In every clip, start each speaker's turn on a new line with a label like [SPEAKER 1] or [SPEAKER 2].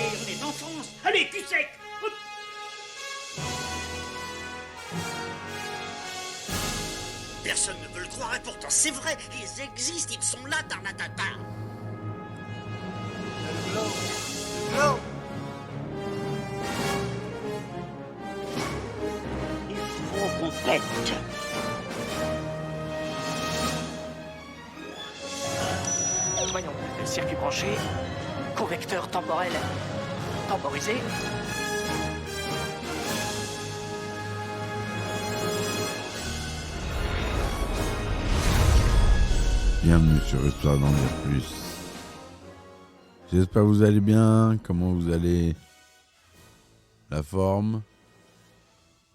[SPEAKER 1] on est en France. Allez, cul sec. Hop.
[SPEAKER 2] Personne ne peut le croire et pourtant c'est vrai, ils existent, ils sont là, Tarnatata.
[SPEAKER 3] Le glow.
[SPEAKER 1] Il faut qu'on pète.
[SPEAKER 4] Voyons, le circuit branché, correcteur temporel temporisé.
[SPEAKER 5] Bienvenue sur Histoire d'en dire plus. J'espère que vous allez bien. Comment vous allez? La forme?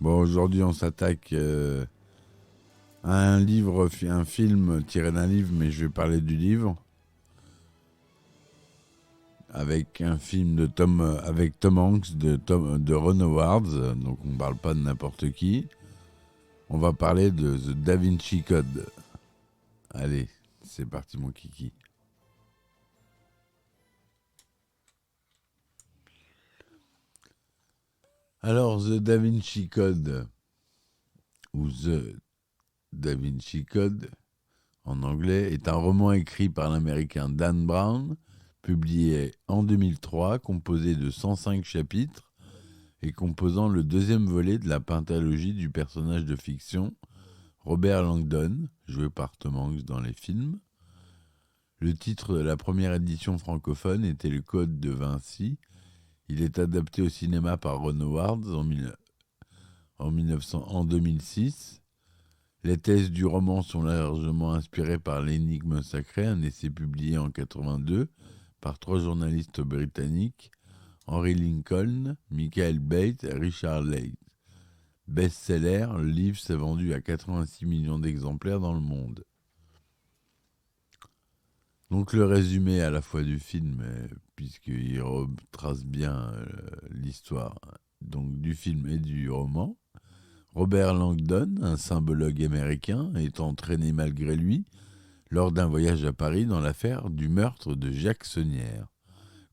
[SPEAKER 5] Bon, aujourd'hui on s'attaque à un livre, un film tiré d'un livre, mais je vais parler du livre. Avec un film avec Tom Hanks de Ron Howard, donc on ne parle pas de n'importe qui. On va parler de The Da Vinci Code. Allez, c'est parti mon kiki. Alors, The Da Vinci Code, ou The Da Vinci Code en anglais, est un roman écrit par l'américain Dan Brown, publié en 2003, composé de 105 chapitres et composant le deuxième volet de la pentalogie du personnage de fiction Robert Langdon, joué par Tom Hanks dans les films. Le titre de la première édition francophone était Le Code de Vinci. Il est adapté au cinéma par Ron Howard en 2006. Les thèses du roman sont largement inspirées par L'énigme sacrée, un essai publié en 1982 par 3 journalistes britanniques, Henry Lincoln, Michael Bates et Richard Leigh. Best-seller, le livre s'est vendu à 86 millions d'exemplaires dans le monde. Donc le résumé à la fois du film, puisqu'il retrace bien l'histoire donc, du film et du roman. Robert Langdon, un symbologue américain, est entraîné malgré lui lors d'un voyage à Paris dans l'affaire du meurtre de Jacques Saunière,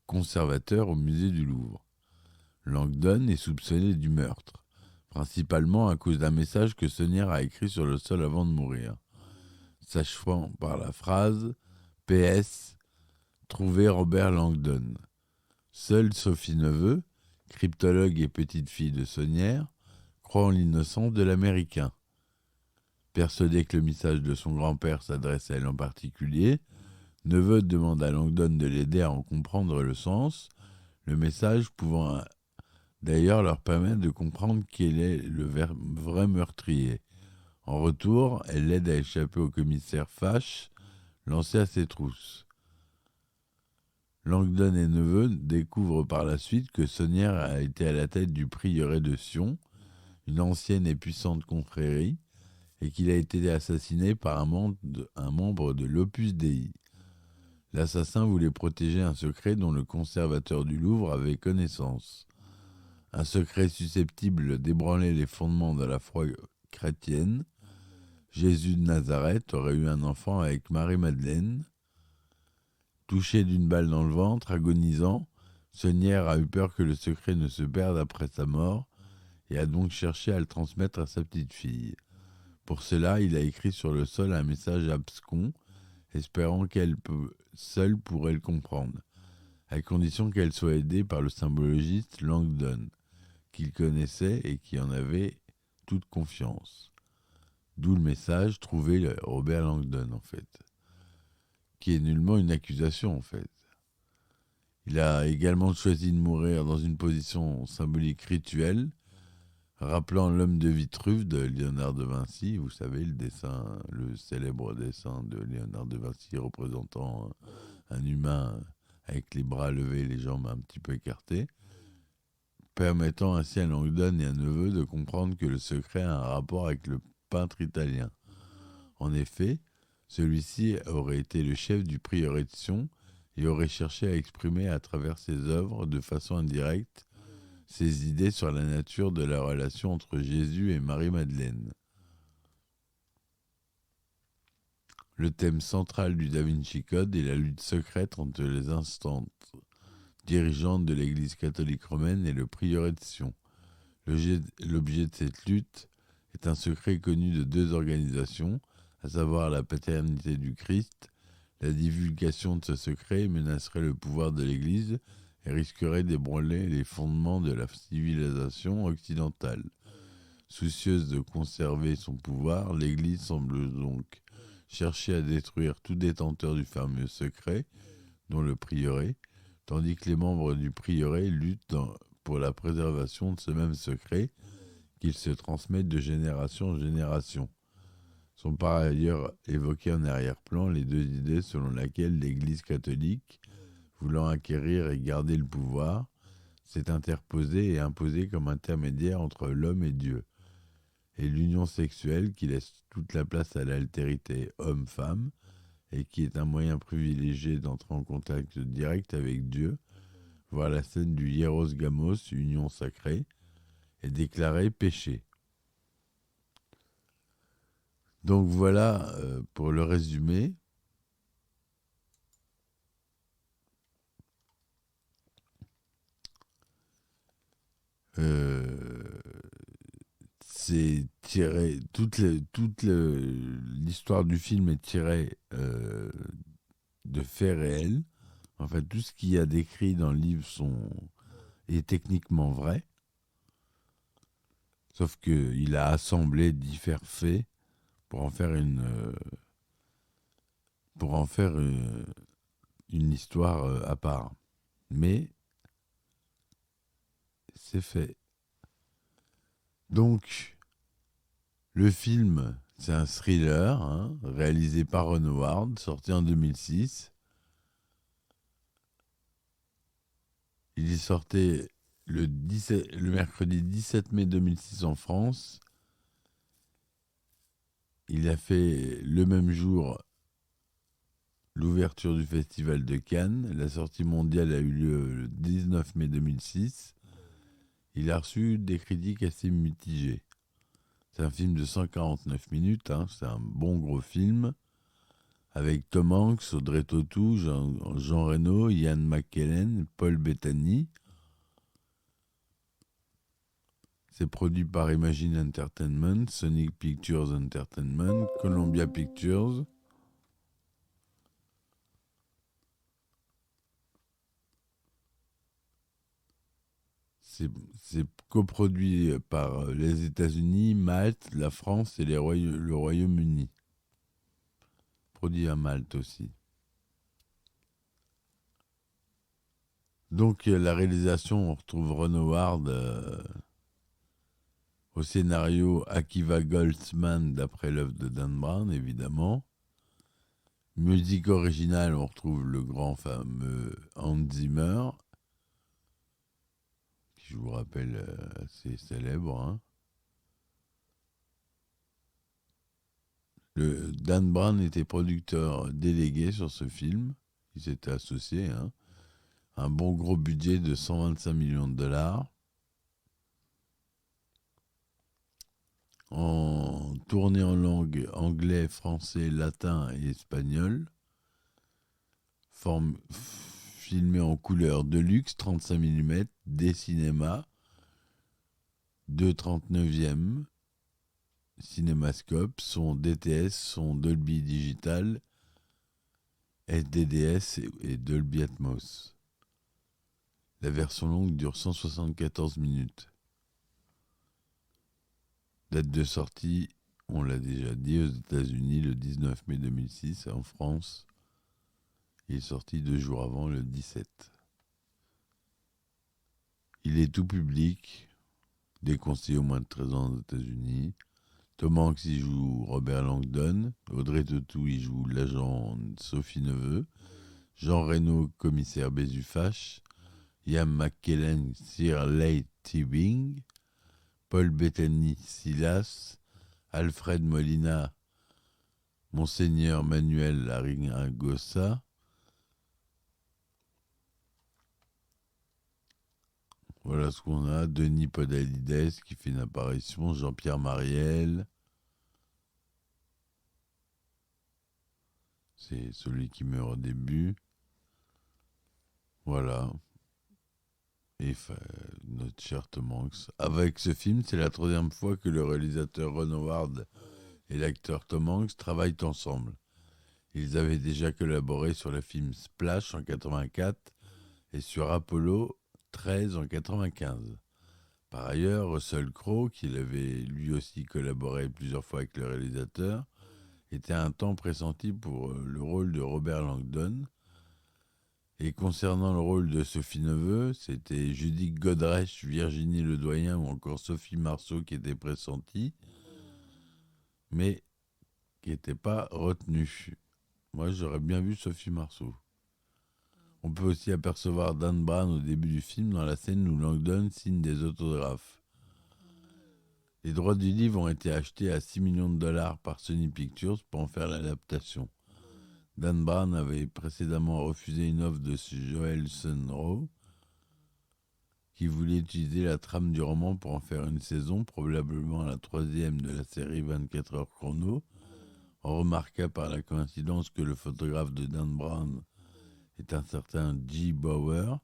[SPEAKER 5] conservateur au musée du Louvre. Langdon est soupçonné du meurtre, principalement à cause d'un message que Saunière a écrit sur le sol avant de mourir, s'achevant par la phrase « PS, trouvez Robert Langdon ». Seule Sophie Neveu, cryptologue et petite-fille de Saunière, croit en l'innocence de l'Américain. Persuadé que le message de son grand-père s'adresse à elle en particulier, Neveu demande à Langdon de l'aider à en comprendre le sens, le message pouvant d'ailleurs leur permettre de comprendre qui est le vrai meurtrier. En retour, elle l'aide à échapper au commissaire Fache, lancé à ses trousses. Langdon et Neveu découvrent par la suite que Saunière a été à la tête du prieuré de Sion, une ancienne et puissante confrérie, et qu'il a été assassiné par un membre de l'Opus Dei. L'assassin voulait protéger un secret dont le conservateur du Louvre avait connaissance. Un secret susceptible d'ébranler les fondements de la foi chrétienne. Jésus de Nazareth aurait eu un enfant avec Marie-Madeleine. Touché d'une balle dans le ventre, agonisant, Saunière a eu peur que le secret ne se perde après sa mort et a donc cherché à le transmettre à sa petite-fille. Pour cela, il a écrit sur le sol un message abscon, espérant qu'elle seule pourrait le comprendre, à condition qu'elle soit aidée par le symbologiste Langdon, qu'il connaissait et qui en avait toute confiance. D'où le message « Trouvez Robert Langdon » en fait, qui est nullement une accusation en fait. Il a également choisi de mourir dans une position symbolique rituelle, rappelant l'homme de Vitruve de Léonard de Vinci, vous savez, le célèbre dessin de Léonard de Vinci représentant un humain avec les bras levés et les jambes un petit peu écartées, permettant ainsi à Langdon et à Neveu de comprendre que le secret a un rapport avec le peintre italien. En effet, celui-ci aurait été le chef du prieuré de Sion et aurait cherché à exprimer à travers ses œuvres, de façon indirecte, ses idées sur la nature de la relation entre Jésus et Marie-Madeleine. Le thème central du Da Vinci Code est la lutte secrète entre les instances dirigeante de l'Église catholique romaine et le prieuré de Sion. L'objet de cette lutte est un secret connu de deux organisations, à savoir la paternité du Christ. La divulgation de ce secret menacerait le pouvoir de l'Église et risquerait d'ébranler les fondements de la civilisation occidentale. Soucieuse de conserver son pouvoir, l'Église semble donc chercher à détruire tout détenteur du fameux secret, dont le prieuré, tandis que les membres du prieuré luttent pour la préservation de ce même secret, qu'ils se transmettent de génération en génération. Sont par ailleurs évoquées en arrière-plan les deux idées selon lesquelles l'Église catholique, voulant acquérir et garder le pouvoir, s'est interposée et imposée comme intermédiaire entre l'homme et Dieu, et l'union sexuelle qui laisse toute la place à l'altérité homme-femme et qui est un moyen privilégié d'entrer en contact direct avec Dieu, voir la scène du hieros gamos, union sacrée, est déclarée péché. Donc voilà pour le résumé. C'est tiré, l'histoire du film est tirée de faits réels. En fait, tout ce qu'il y a décrit dans le livre est techniquement vrai. Sauf qu'il a assemblé divers faits pour en faire une histoire à part. Mais c'est fait. Donc, le film, c'est un thriller réalisé par Ron Howard, sorti en 2006. Il est sorti le mercredi 17 mai 2006 en France. Il a fait le même jour l'ouverture du Festival de Cannes. La sortie mondiale a eu lieu le 19 mai 2006. Il a reçu des critiques assez mitigées. C'est un film de 149 minutes, c'est un bon gros film, avec Tom Hanks, Audrey Tautou, Jean Reno, Ian McKellen, Paul Bettany. C'est produit par Imagine Entertainment, Sonic Pictures Entertainment, Columbia Pictures. C'est coproduit par les États-Unis, Malte, la France et le Royaume-Uni. Produit à Malte aussi. Donc la réalisation, on retrouve Ron Howard au scénario, Akiva Goldsman d'après l'œuvre de Dan Brown, évidemment. Musique originale, on retrouve le grand fameux Hans Zimmer, qui, je vous rappelle, assez célèbre. Dan Brown était producteur délégué sur ce film. Il s'était associé. Un bon gros budget de 125 millions de dollars. Tourné en langue anglais, français, latin et espagnol. Filmé en couleur de luxe, 35 mm, des cinémas, 2,39e, cinémascope, son DTS, son Dolby Digital, SDDS et Dolby Atmos. La version longue dure 174 minutes. Date de sortie, on l'a déjà dit, aux États-Unis le 19 mai 2006, en France, il est sorti 2 jours avant, le 17. Il est tout public, déconseillé au moins de 13 ans aux États-Unis. Tom Hanks y joue Robert Langdon, Audrey Tautou y joue l'agent Sophie Neveu, Jean Reno, commissaire Bézufache, Ian McKellen, Sir Leigh Teabing, Paul Bettany, Silas, Alfred Molina, Monseigneur Manuel Aringagosa, voilà ce qu'on a. Denis Podalides qui fait une apparition, Jean-Pierre Mariel, c'est celui qui meurt au début. Voilà. Et notre cher Tom Hanks. Avec ce film, c'est la troisième fois que le réalisateur Ron Howard et l'acteur Tom Hanks travaillent ensemble. Ils avaient déjà collaboré sur le film Splash en 1984 et sur Apollo 13 en 1995. Par ailleurs, Russell Crowe, qui avait lui aussi collaboré plusieurs fois avec le réalisateur, était un temps pressenti pour le rôle de Robert Langdon. Et concernant le rôle de Sophie Neveu, c'était Judith Godrèche, Virginie Ledoyen ou encore Sophie Marceau qui étaient pressenties, mais qui n'étaient pas retenues. Moi, j'aurais bien vu Sophie Marceau. On peut aussi apercevoir Dan Brown au début du film dans la scène où Langdon signe des autographes. Les droits du livre ont été achetés à $6 millions par Sony Pictures pour en faire l'adaptation. Dan Brown avait précédemment refusé une offre de Joel Sunrow, qui voulait utiliser la trame du roman pour en faire une saison, probablement la troisième de la série 24 heures chrono. On remarqua par la coïncidence que le photographe de Dan Brown est un certain G. Bauer,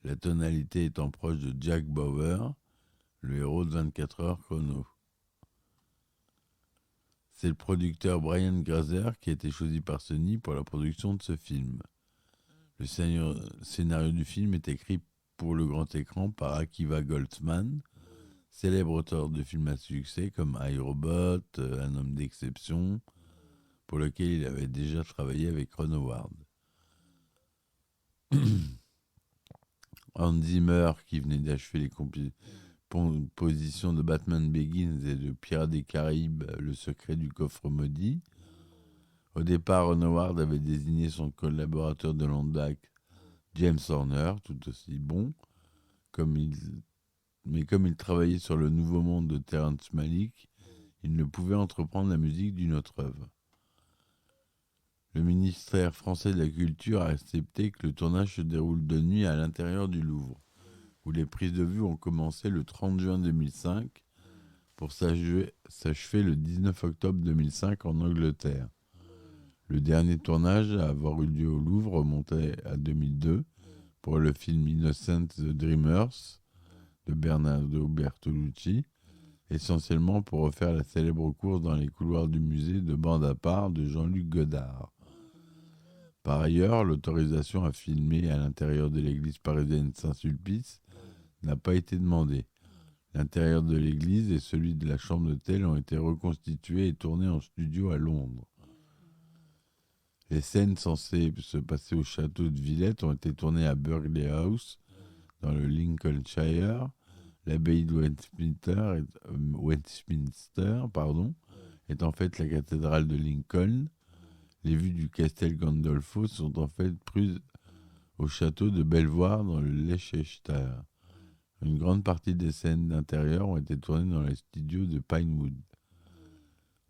[SPEAKER 5] la tonalité étant proche de Jack Bauer, le héros de 24 heures chrono. C'est le producteur Brian Grazer qui a été choisi par Sony pour la production de ce film. Le scénario du film est écrit pour le grand écran par Akiva Goldsman, célèbre auteur de films à succès comme iRobot, Un homme d'exception, pour lequel il avait déjà travaillé avec Ron Howard. Hans Zimmer, qui venait d'achever les compositions de Batman Begins et de Pirates des Caraïbes, Le secret du coffre maudit. Au départ, Ron Howard avait désigné son collaborateur de longue date, James Horner, tout aussi bon, mais comme il travaillait sur le Nouveau Monde de Terrence Malick, il ne pouvait entreprendre la musique d'une autre œuvre. Le ministère français de la Culture a accepté que le tournage se déroule de nuit à l'intérieur du Louvre, où les prises de vue ont commencé le 30 juin 2005 pour s'achever le 19 octobre 2005 en Angleterre. Le dernier tournage à avoir eu lieu au Louvre remontait à 2002 pour le film Innocent the Dreamers de Bernardo Bertolucci, essentiellement pour refaire la célèbre course dans les couloirs du musée de bande à part de Jean-Luc Godard. Par ailleurs, l'autorisation à filmer à l'intérieur de l'église parisienne Saint-Sulpice n'a pas été demandée. L'intérieur de l'église et celui de la chambre d'hôtel ont été reconstitués et tournés en studio à Londres. Les scènes censées se passer au château de Villette ont été tournées à Burghley House, dans le Lincolnshire. L'abbaye de Westminster est en fait la cathédrale de Lincoln. Les vues du Castel Gandolfo sont en fait prises au château de Belvoir dans le Leicester. Une grande partie des scènes d'intérieur ont été tournées dans les studios de Pinewood.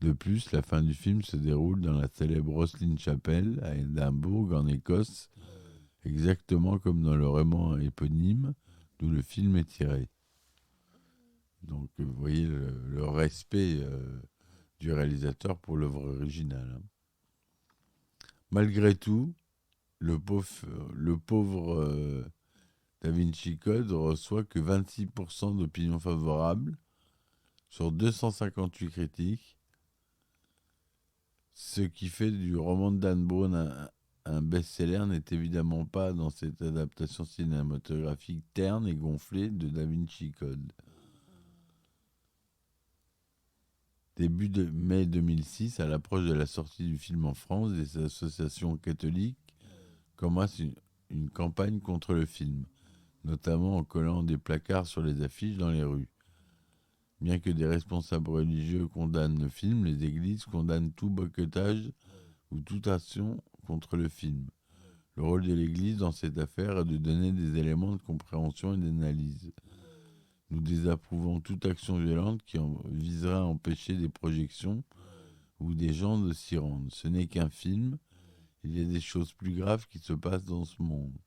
[SPEAKER 5] De plus, la fin du film se déroule dans la célèbre Roslin Chapel à Édimbourg, en Écosse, exactement comme dans le roman éponyme d'où le film est tiré. Donc, vous voyez le respect du réalisateur pour l'œuvre originale. Malgré tout, le pauvre Da Vinci Code reçoit que 26% d'opinions favorables sur 258 critiques, ce qui fait du roman de Dan Brown un best-seller n'est évidemment pas dans cette adaptation cinématographique terne et gonflée de Da Vinci Code. Début de mai 2006, à l'approche de la sortie du film en France, des associations catholiques commencent une campagne contre le film, notamment en collant des placards sur les affiches dans les rues. Bien que des responsables religieux condamnent le film, les églises condamnent tout boycottage ou toute action contre le film. Le rôle de l'Église dans cette affaire est de donner des éléments de compréhension et d'analyse. Nous désapprouvons toute action violente qui viserait à empêcher des projections ou des gens de s'y rendre. Ce n'est qu'un film, il y a des choses plus graves qui se passent dans ce monde.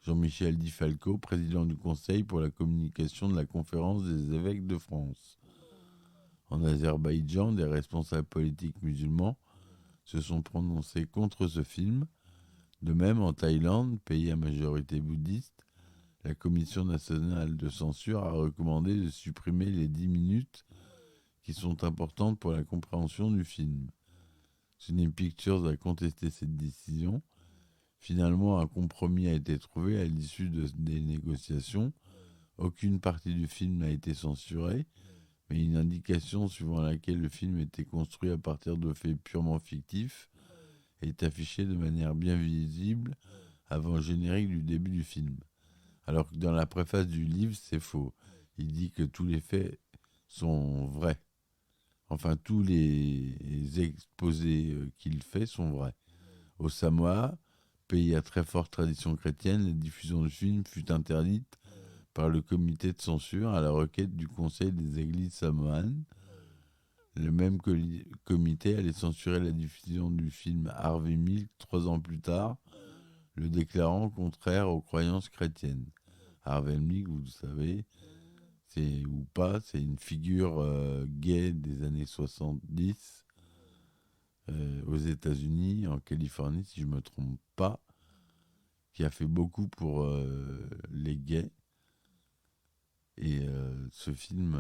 [SPEAKER 5] Jean-Michel Di Falco, président du Conseil pour la communication de la Conférence des évêques de France. En Azerbaïdjan, des responsables politiques musulmans se sont prononcés contre ce film. De même, en Thaïlande, pays à majorité bouddhiste, la Commission nationale de censure a recommandé de supprimer les 10 minutes qui sont importantes pour la compréhension du film. Sony Pictures a contesté cette décision. Finalement, un compromis a été trouvé à l'issue des négociations. Aucune partie du film n'a été censurée, mais une indication suivant laquelle le film était construit à partir de faits purement fictifs est affichée de manière bien visible avant le générique du début du film. Alors que dans la préface du livre, c'est faux. Il dit que tous les faits sont vrais. Enfin, tous les exposés qu'il fait sont vrais. Au Samoa, pays à très forte tradition chrétienne, la diffusion du film fut interdite par le comité de censure à la requête du Conseil des églises samoanes. Le même comité allait censurer la diffusion du film Harvey Milk 3 ans plus tard, le déclarant contraire aux croyances chrétiennes. Harvey Milk, vous le savez, c'est ou pas, c'est une figure gay des années 70 aux États-Unis, en Californie, si je ne me trompe pas, qui a fait beaucoup pour les gays. Et ce film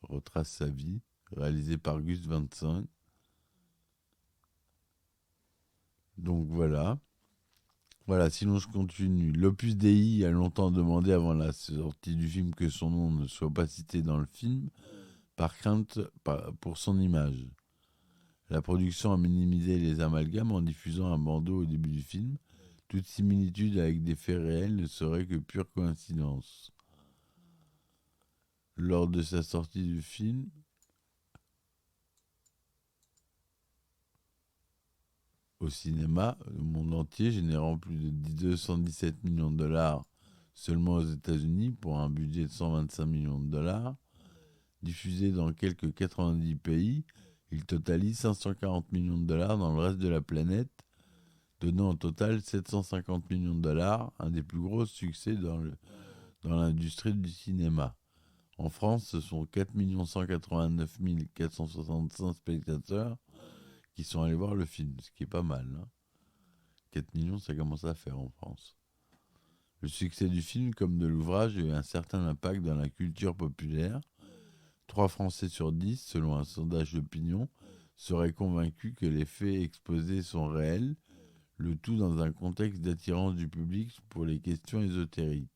[SPEAKER 5] retrace sa vie, réalisé par Gus Van Sant. Donc voilà. Voilà, sinon je continue. L'Opus Dei a longtemps demandé avant la sortie du film que son nom ne soit pas cité dans le film, par crainte pour son image. La production a minimisé les amalgames en diffusant un bandeau au début du film. Toute similitude avec des faits réels ne serait que pure coïncidence. Lors de sa sortie du film, au cinéma, le monde entier, générant plus de 217 millions de dollars seulement aux États-Unis pour un budget de 125 millions de dollars, diffusé dans quelques 90 pays, il totalise 540 millions de dollars dans le reste de la planète, donnant au total 750 millions de dollars, un des plus gros succès dans l'industrie du cinéma. En France, ce sont 4 189 465 spectateurs qui sont allés voir le film, ce qui est pas mal. 4 millions, ça commence à faire en France. Le succès du film, comme de l'ouvrage, a eu un certain impact dans la culture populaire. 3 Français sur 10, selon un sondage d'opinion, seraient convaincus que les faits exposés sont réels, le tout dans un contexte d'attirance du public pour les questions ésotériques.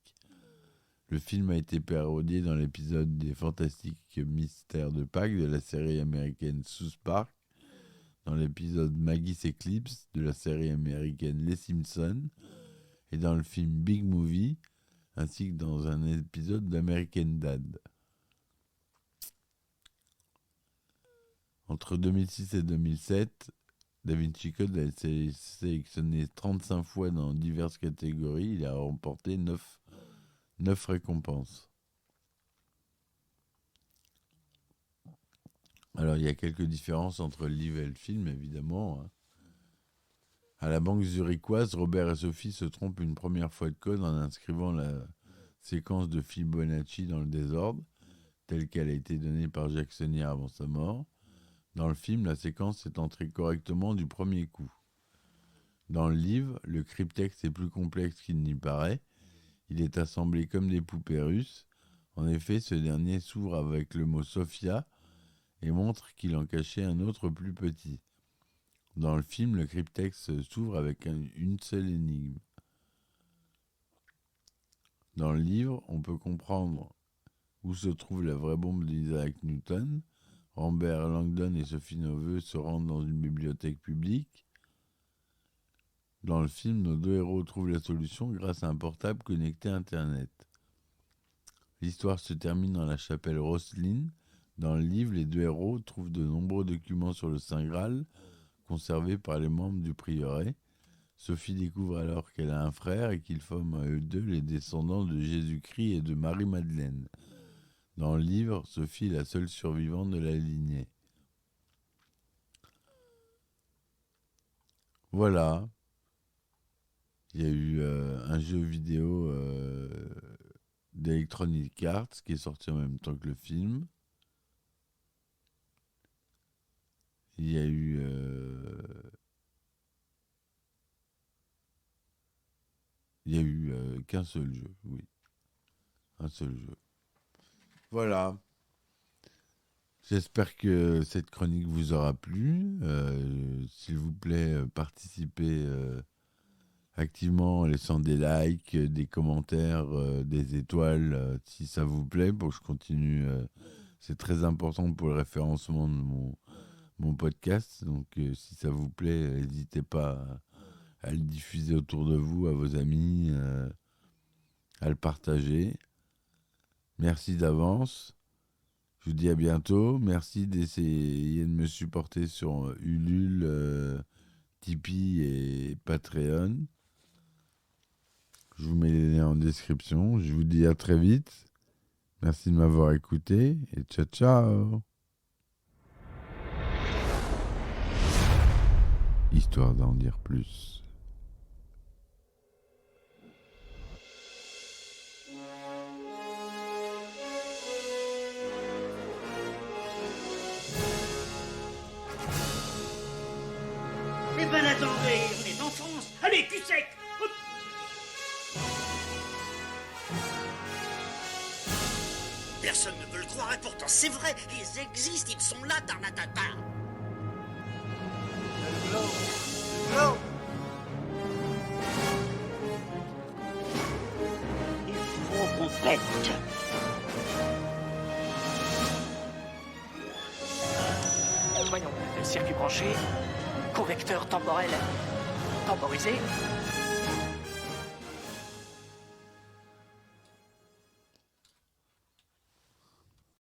[SPEAKER 5] Le film a été parodié dans l'épisode des Fantastiques Mystères de Pâques de la série américaine South Park, dans l'épisode Maggie's Eclipse de la série américaine Les Simpsons, et dans le film Big Movie, ainsi que dans un épisode d'American Dad. Entre 2006 et 2007, Da Vinci Code a été sélectionné 35 fois dans diverses catégories. Il a remporté 9 récompenses. Alors, il y a quelques différences entre le livre et le film, évidemment. À la banque zurichoise, Robert et Sophie se trompent une première fois de code en inscrivant la séquence de Fibonacci dans le désordre, telle qu'elle a été donnée par Jacques Sonnier avant sa mort. Dans le film, la séquence est entrée correctement du premier coup. Dans le livre, le cryptexte est plus complexe qu'il n'y paraît. Il est assemblé comme des poupées russes. En effet, ce dernier s'ouvre avec le mot Sophia et montre qu'il en cachait un autre plus petit. Dans le film, le cryptexte s'ouvre avec une seule énigme. Dans le livre, on peut comprendre où se trouve la vraie bombe d'Isaac Newton. Rambert Langdon et Sophie Neveu se rendent dans une bibliothèque publique. Dans le film, nos deux héros trouvent la solution grâce à un portable connecté à Internet. L'histoire se termine dans la chapelle Rosslyn. Dans le livre, les deux héros trouvent de nombreux documents sur le Saint Graal, conservés par les membres du prieuré. Sophie découvre alors qu'elle a un frère et qu'ils forment à eux deux les descendants de Jésus-Christ et de Marie-Madeleine. Dans le livre, Sophie est la seule survivante de la lignée. Voilà. Il y a eu un jeu vidéo d'Electronic Arts qui est sorti en même temps que le film. Il y a eu Il n'y a eu qu'un seul jeu, oui. Un seul jeu. Voilà. J'espère que cette chronique vous aura plu. S'il vous plaît, participez activement en laissant des likes, des commentaires, des étoiles, si ça vous plaît, pour que je continue. C'est très important pour le référencement de mon podcast. Donc, si ça vous plaît, n'hésitez pas à le diffuser autour de vous, à vos amis, à le partager. Merci d'avance. Je vous dis à bientôt. Merci d'essayer de me supporter sur Ulule, Tipeee et Patreon. Je vous mets les liens en description. Je vous dis à très vite. Merci de m'avoir écouté et ciao ciao. Histoire d'en dire plus.
[SPEAKER 1] Eh ben attendez, on est en France. Allez, cul sec. Hop.
[SPEAKER 2] Personne ne veut le croire et pourtant c'est vrai, ils existent, ils sont là, Tarnatata.
[SPEAKER 3] Le globe. Le globe.
[SPEAKER 1] Il faut qu'on pète.
[SPEAKER 4] Voyons, circuit branché, correcteur temporel temporisé,